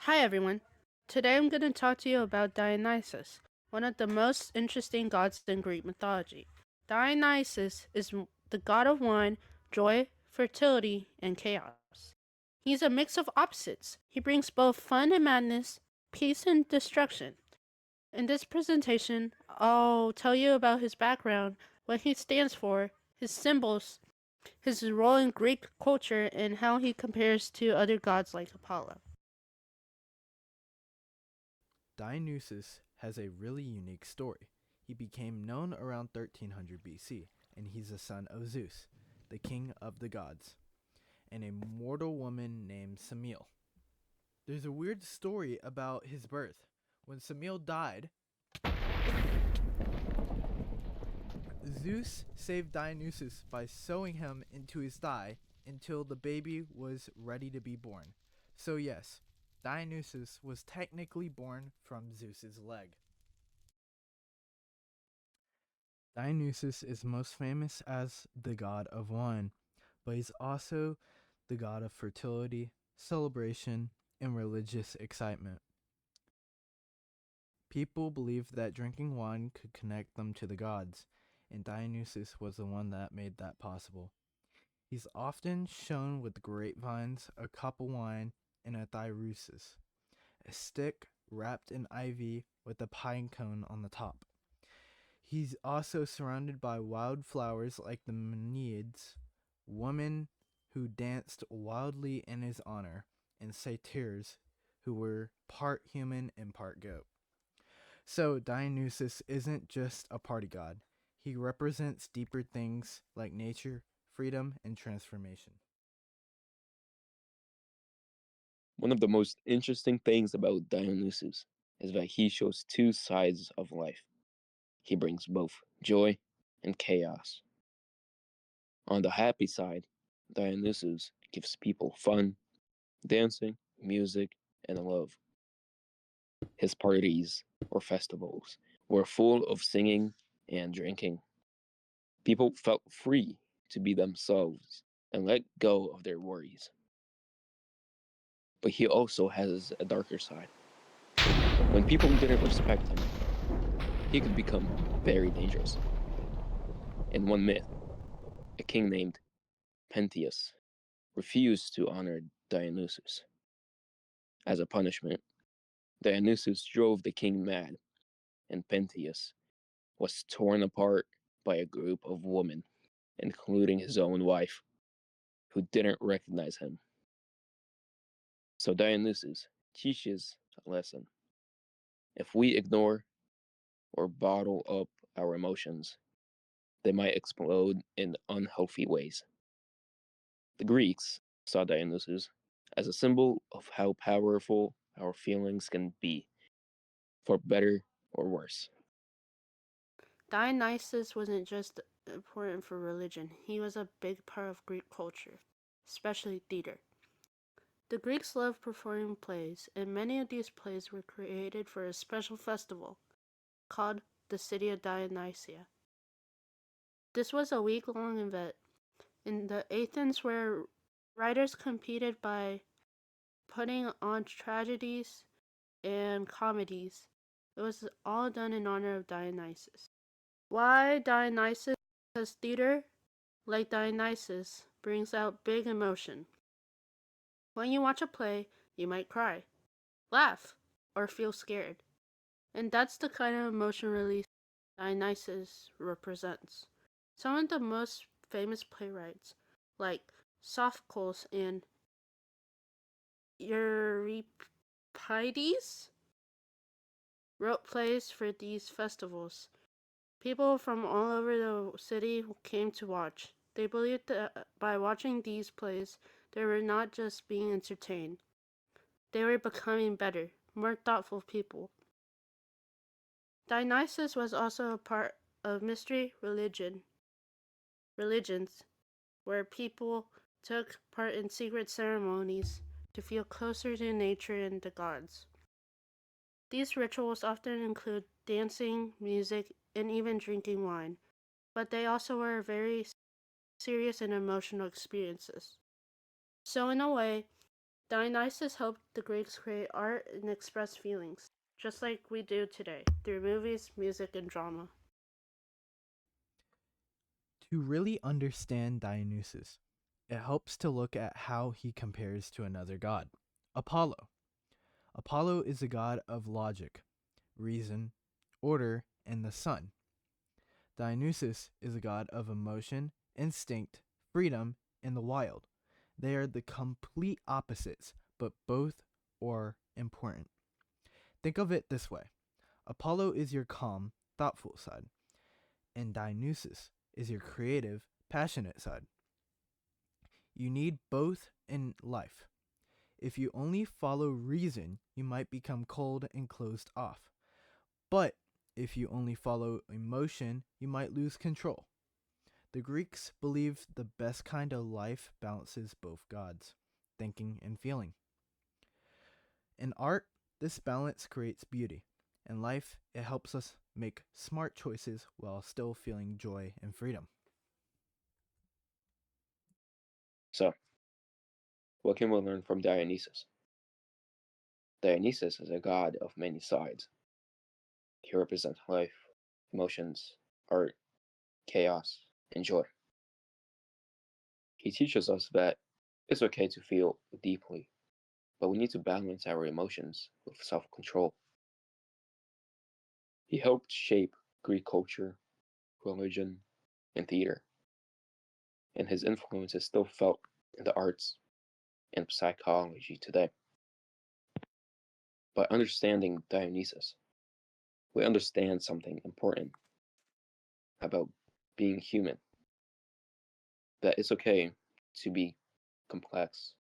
Hi everyone. Today I'm going to talk to you about Dionysus, one of the most interesting gods in Greek mythology. Dionysus is the god of wine, joy, fertility, and chaos. He's a mix of opposites. He brings both fun and madness, peace and destruction. In this presentation, I'll tell you about his background, what he stands for, his symbols, his role in Greek culture, and how he compares to other gods like Apollo. Dionysus has a really unique story. He became known around 1300 BC, and he's the son of Zeus, the king of the gods, and a mortal woman named Semele. There's a weird story about his birth. When Semele died, Zeus saved Dionysus by sewing him into his thigh until the baby was ready to be born. So, yes, Dionysus was technically born from Zeus's leg. Dionysus is most famous as the god of wine, but he's also the god of fertility, celebration, and religious excitement. People believed that drinking wine could connect them to the gods, and Dionysus was the one that made that possible. He's often shown with grapevines, a cup of wine, and a thyrusis, a stick wrapped in ivy with a pine cone on the top. He's also surrounded by wildflowers like the Menaids, women who danced wildly in his honor, and satyrs who were part human and part goat. So Dionysus isn't just a party god. He represents deeper things like nature, freedom, and transformation. One of the most interesting things about Dionysus is that he shows two sides of life. He brings both joy and chaos. On the happy side, Dionysus gives people fun, dancing, music, and love. His parties or festivals were full of singing and drinking. People felt free to be themselves and let go of their worries. But he also has a darker side. When people didn't respect him, he could become very dangerous. In one myth, a king named Pentheus refused to honor Dionysus. As a punishment, Dionysus drove the king mad, and Pentheus was torn apart by a group of women, including his own wife, who didn't recognize him. So Dionysus teaches a lesson. If we ignore or bottle up our emotions, they might explode in unhealthy ways. The Greeks saw Dionysus as a symbol of how powerful our feelings can be, for better or worse. Dionysus wasn't just important for religion, he was a big part of Greek culture, especially theater. The Greeks loved performing plays, and many of these plays were created for a special festival called the City of Dionysia. This was a week-long event in the Athens where writers competed by putting on tragedies and comedies. It was all done in honor of Dionysus. Why Dionysus? Because theater, like Dionysus, brings out big emotion. When you watch a play, you might cry, laugh, or feel scared. And that's the kind of emotion release Dionysus represents. Some of the most famous playwrights, like Sophocles and Euripides, wrote plays for these festivals. People from all over the city came to watch. They believed that by watching these plays, they were not just being entertained, they were becoming better, more thoughtful people. Dionysus was also a part of mystery religions, where people took part in secret ceremonies to feel closer to nature and the gods. These rituals often include dancing, music, and even drinking wine, but they also were very serious and emotional experiences. So, in a way, Dionysus helped the Greeks create art and express feelings, just like we do today, through movies, music, and drama. To really understand Dionysus, it helps to look at how he compares to another god, Apollo. Apollo is a god of logic, reason, order, and the sun. Dionysus is a god of emotion, instinct, freedom, and the wild. They are the complete opposites, but both are important. Think of it this way: Apollo is your calm, thoughtful side, and Dionysus is your creative, passionate side. You need both in life. If you only follow reason, you might become cold and closed off. But if you only follow emotion, you might lose control. The Greeks believed the best kind of life balances both gods, thinking and feeling. In art, this balance creates beauty. In life, it helps us make smart choices while still feeling joy and freedom. So, what can we learn from Dionysus? Dionysus is a god of many sides. He represents life, emotions, art, chaos, and joy. He teaches us that it's okay to feel deeply, but we need to balance our emotions with self control. He helped shape Greek culture, religion, and theater, and his influence is still felt in the arts and psychology today. By understanding Dionysus, we understand something important about being human, that it's okay to be complex.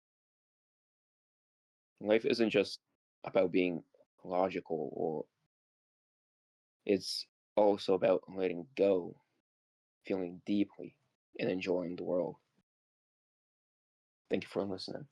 Life isn't just about being logical, or it's also about letting go, feeling deeply, and enjoying the world. Thank you for listening.